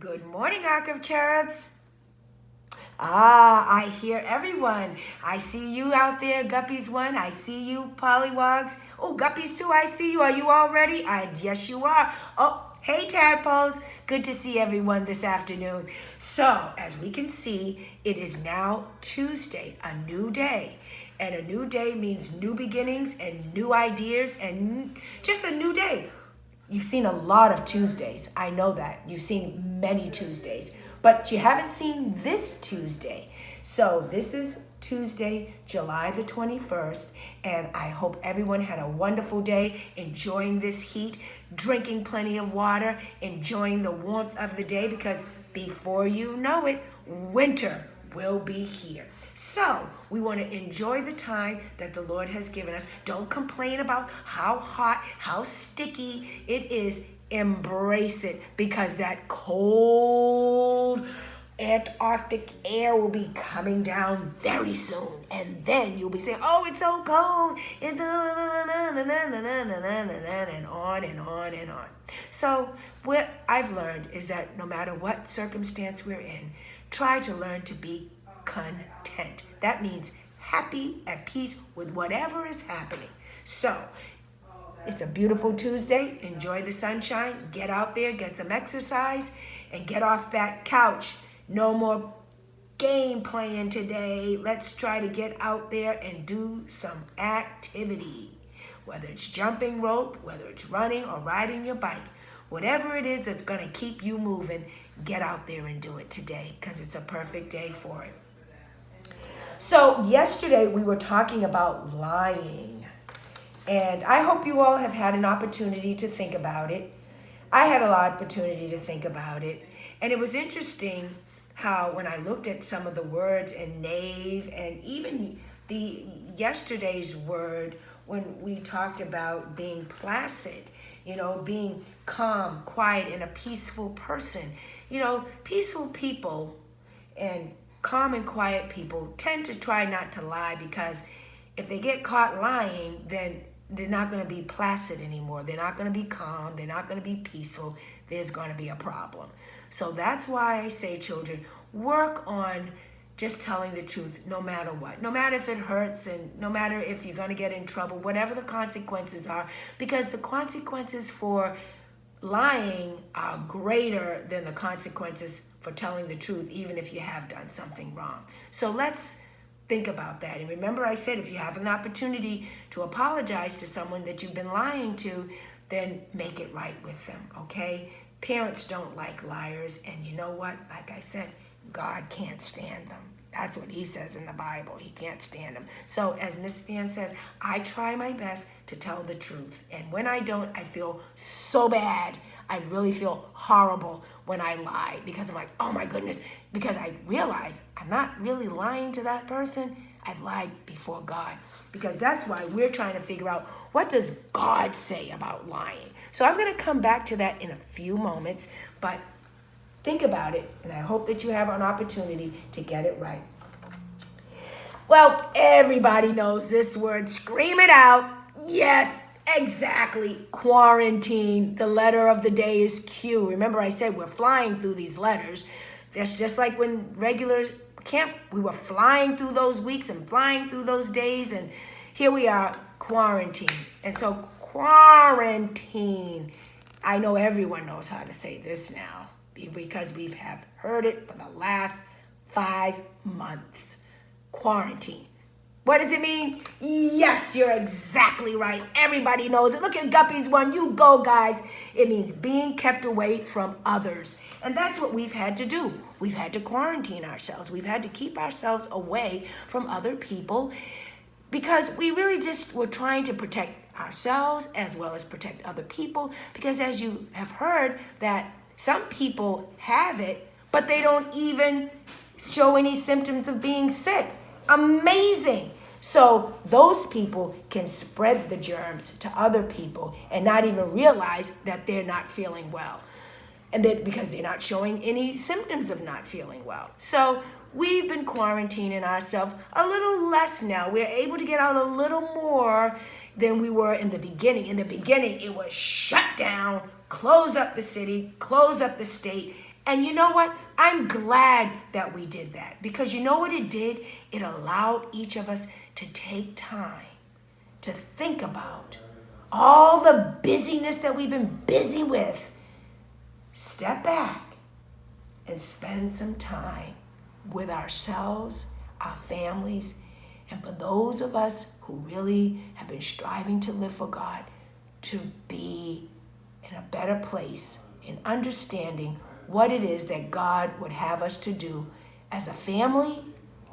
Good morning, Ark of Cherubs. I hear everyone. I see you out there, Guppies 1. I see you, Pollywogs. Oh, Guppies 2, I see you. Are you all ready? Yes, you are. Oh, hey, Tadpoles. Good to see everyone this afternoon. So, as we can see, it is now Tuesday, a new day. And a new day means new beginnings and new ideas and just a new day. You've seen a lot of Tuesdays. I know that. You've seen many Tuesdays. But you haven't seen this Tuesday. So this is Tuesday, July the 21st. And I hope everyone had a wonderful day, enjoying this heat, drinking plenty of water, enjoying the warmth of the day, because before you know it, winter will be here. So we want to enjoy the time that the Lord has given us. Don't complain about how hot, how sticky it is. Embrace it, because that cold Antarctic air will be coming down very soon. And then you'll be saying, oh, it's so cold. It's and on and on and on. So what I've learned is that no matter what circumstance we're in, try to learn to be content. That means happy, at peace with whatever is happening. So it's a beautiful Tuesday. Enjoy the sunshine. Get out there, get some exercise, and get off that couch. No more game playing today. Let's try to get out there and do some activity. Whether it's jumping rope, whether it's running or riding your bike, whatever it is that's going to keep you moving, get out there and do it today, because it's a perfect day for it. So yesterday we were talking about lying. And I hope you all have had an opportunity to think about it. I had an opportunity to think about it. And it was interesting how when I looked at some of the words in Nave and even the yesterday's word when we talked about being placid, being calm, quiet, and a peaceful person. Peaceful people and calm and quiet people tend to try not to lie, because if they get caught lying, then they're not going to be placid anymore. They're not going to be calm. They're not going to be peaceful. There's going to be a problem. So that's why I say, children, work on just telling the truth no matter what. No matter if it hurts, and no matter if you're going to get in trouble, whatever the consequences are, because the consequences for lying are greater than the consequences for telling the truth, even if you have done something wrong. So let's think about that. And remember, I said, if you have an opportunity to apologize to someone that you've been lying to, then make it right with them, okay? Parents don't like liars, and you know what? Like I said, God can't stand them. That's what he says in the Bible. He can't stand them. So as Miss Van says, I try my best to tell the truth. And when I don't, I feel so bad. I really feel horrible when I lie, because I'm like, oh my goodness, because I realize I'm not really lying to that person. I've lied before God, because that's why we're trying to figure out, what does God say about lying? So I'm going to come back to that in a few moments, but think about it, and I hope that you have an opportunity to get it right. Well, everybody knows this word. Scream it out. Yes, exactly. Quarantine. The letter of the day is Q. Remember, I said we're flying through these letters. That's just like when regular camp, we were flying through those weeks and flying through those days, and here we are, quarantine. And so quarantine, I know everyone knows how to say this now, because we have heard it for the last 5 months. Quarantine. What does it mean? Yes, you're exactly right. Everybody knows it. Look at Guppies 1. You go, guys. It means being kept away from others. And that's what we've had to do. We've had to quarantine ourselves. We've had to keep ourselves away from other people, because we really just were trying to protect ourselves as well as protect other people. Because as you have heard, that some people have it, but they don't even show any symptoms of being sick. Amazing. So those people can spread the germs to other people and not even realize that they're not feeling well. And then because they're not showing any symptoms of not feeling well. So we've been quarantining ourselves a little less now. We're able to get out a little more than we were in the beginning. In the beginning, it was shut down, close up the city, close up the state, And you know what? I'm glad that we did that, because you know what it did? It allowed each of us to take time to think about all the busyness that we've been busy with. Step back and spend some time with ourselves, our families, and for those of us who really have been striving to live for God, to be in a better place in understanding what it is that God would have us to do as a family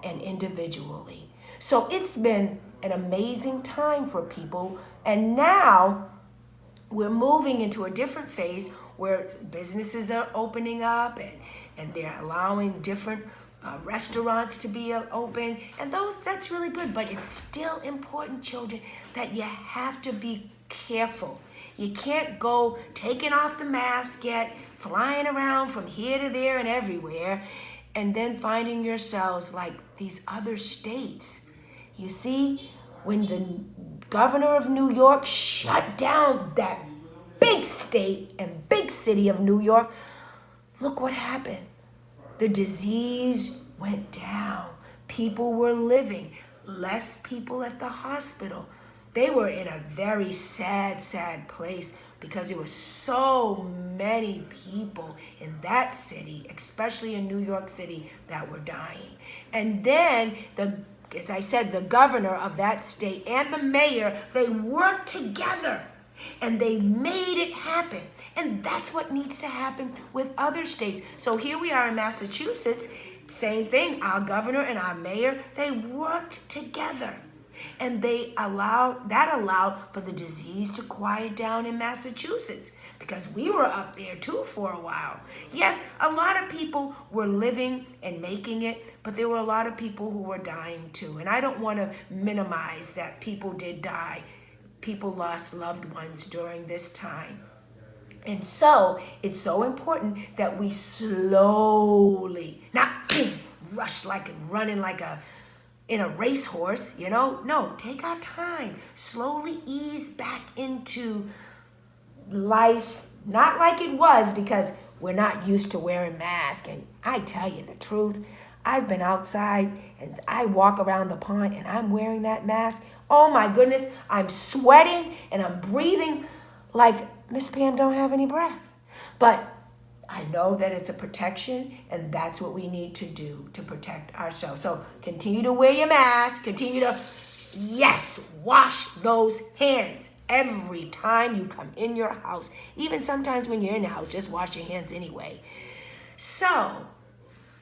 and individually. So it's been an amazing time for people, and now we're moving into a different phase where businesses are opening up, and they're allowing different restaurants to be open, and that's really good. But it's still important, children, that you have to be careful. You can't go taking off the mask yet, flying around from here to there and everywhere, and then finding yourselves like these other states. You see, when the governor of New York shut down that big state and big city of New York, look what happened. The disease went down. People were living. Less people at the hospital. They were in a very sad, sad place because there were so many people in that city, especially in New York City, that were dying. And then, as I said, the governor of that state and the mayor, they worked together and they made it happen. And that's what needs to happen with other states. So here we are in Massachusetts, same thing. Our governor and our mayor, they worked together. And that allowed for the disease to quiet down in Massachusetts, because we were up there too for a while. Yes, a lot of people were living and making it, but there were a lot of people who were dying too. And I don't want to minimize that people did die. People lost loved ones during this time. And so it's so important that we slowly, not rush like running like in a racehorse, No, take our time. Slowly ease back into life, not like it was, because we're not used to wearing masks. And I tell you the truth, I've been outside and I walk around the pond and I'm wearing that mask. Oh my goodness, I'm sweating and I'm breathing like Miss Pam don't have any breath. But I know that it's a protection, and that's what we need to do to protect ourselves. So continue to wear your mask. Continue to, wash those hands every time you come in your house. Even sometimes when you're in the house, just wash your hands anyway. So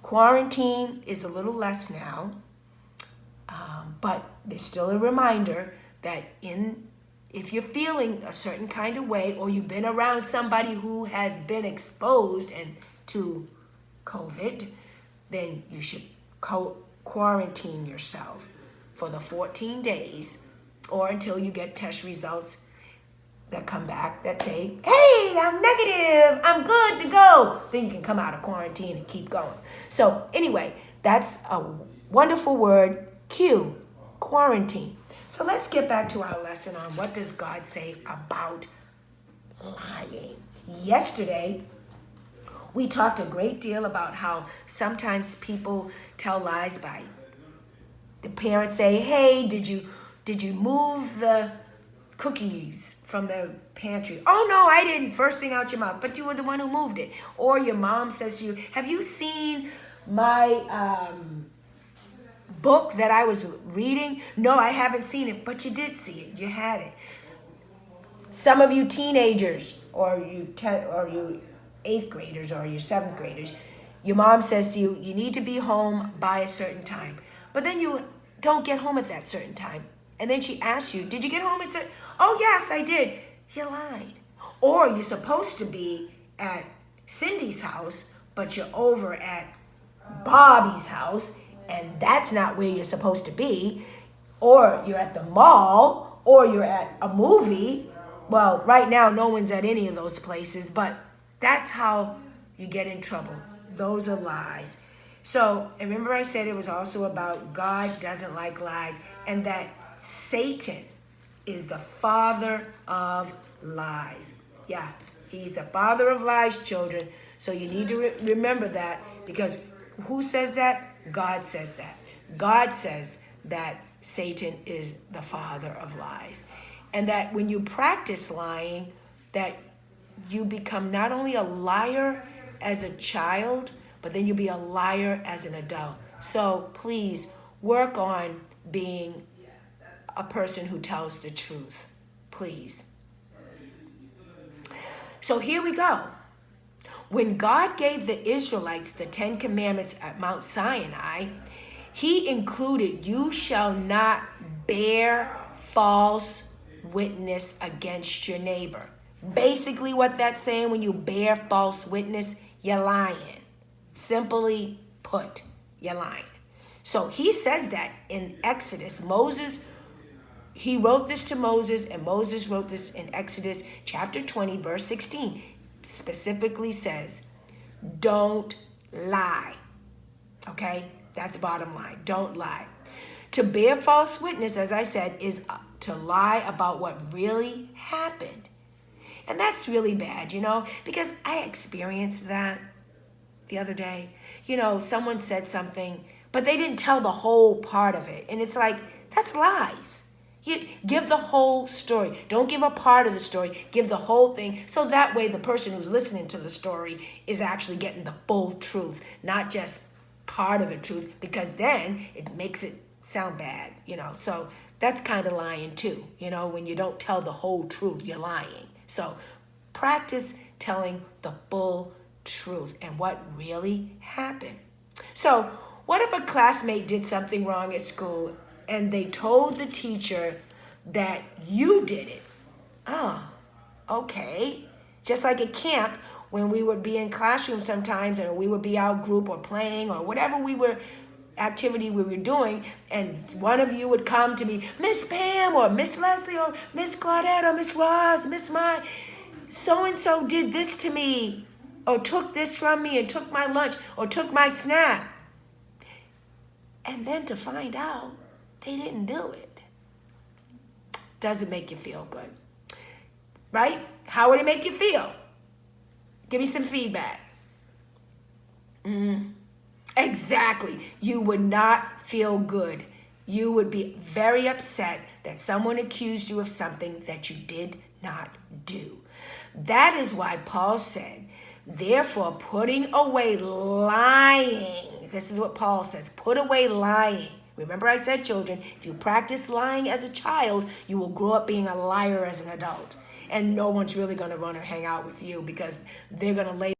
quarantine is a little less now, but there's still a reminder that if you're feeling a certain kind of way, or you've been around somebody who has been exposed to COVID, then you should quarantine yourself for the 14 days or until you get test results that come back that say, hey, I'm negative, I'm good to go. Then you can come out of quarantine and keep going. So anyway, that's a wonderful word, Q, quarantine. So let's get back to our lesson on what does God say about lying. Yesterday, we talked a great deal about how sometimes people tell lies by the parents say, hey, did you move the cookies from the pantry? Oh, no, I didn't. First thing out your mouth, but you were the one who moved it. Or your mom says to you, have you seen my book that I was reading? No, I haven't seen it, but you did see it. You had it. Some of you teenagers, or you 8th graders, or your 7th graders, your mom says to you, you need to be home by a certain time. But then you don't get home at that certain time. And then she asks you, did you get home at certain? Oh, yes, I did. You lied. Or you're supposed to be at Cindy's house, but you're over at Bobby's house, and that's not where you're supposed to be. Or you're at the mall, or you're at a movie. Well, right now, no one's at any of those places, but that's how you get in trouble. Those are lies. So, and remember I said it was also about God doesn't like lies, and that Satan is the father of lies. Yeah, he's the father of lies, children. So you need to remember that, because who says that? God says that. God says that Satan is the father of lies. And that when you practice lying, that you become not only a liar as a child, but then you'll be a liar as an adult. So please work on being a person who tells the truth. Please. So here we go. When God gave the Israelites the 10 Commandments at Mount Sinai, he included, you shall not bear false witness against your neighbor. Basically what that's saying, when you bear false witness, you're lying. Simply put, you're lying. So he says that in Exodus. He wrote this to Moses, and Moses wrote this in Exodus chapter 20, verse 16. Specifically says, don't lie. Okay? That's bottom line. Don't lie. To bear false witness, as I said, is to lie about what really happened. And that's really bad, because I experienced that the other day. Someone said something, but they didn't tell the whole part of it. And it's like, that's lies. You give the whole story. Don't give a part of the story. Give the whole thing. So that way the person who's listening to the story is actually getting the full truth, not just part of the truth, because then it makes it sound bad, So that's kind of lying too, when you don't tell the whole truth, you're lying. So practice telling the full truth and what really happened. So what if a classmate did something wrong at school and they told the teacher that you did it? Oh, okay. Just like at camp, when we would be in classroom sometimes, or we would be out group or playing or whatever activity we were doing, and one of you would come to me, Miss Pam or Miss Leslie or Miss Claudette or Miss Roz, Miss Mai, so-and-so did this to me, or took this from me and took my lunch or took my snack. And then to find out they didn't do it. Doesn't make you feel good. Right? How would it make you feel? Give me some feedback. Exactly. You would not feel good. You would be very upset that someone accused you of something that you did not do. That is why Paul said, therefore, putting away lying. This is what Paul says. Put away lying. Remember I said, children, if you practice lying as a child, you will grow up being a liar as an adult. And no one's really going to want to hang out with you, because they're going to lay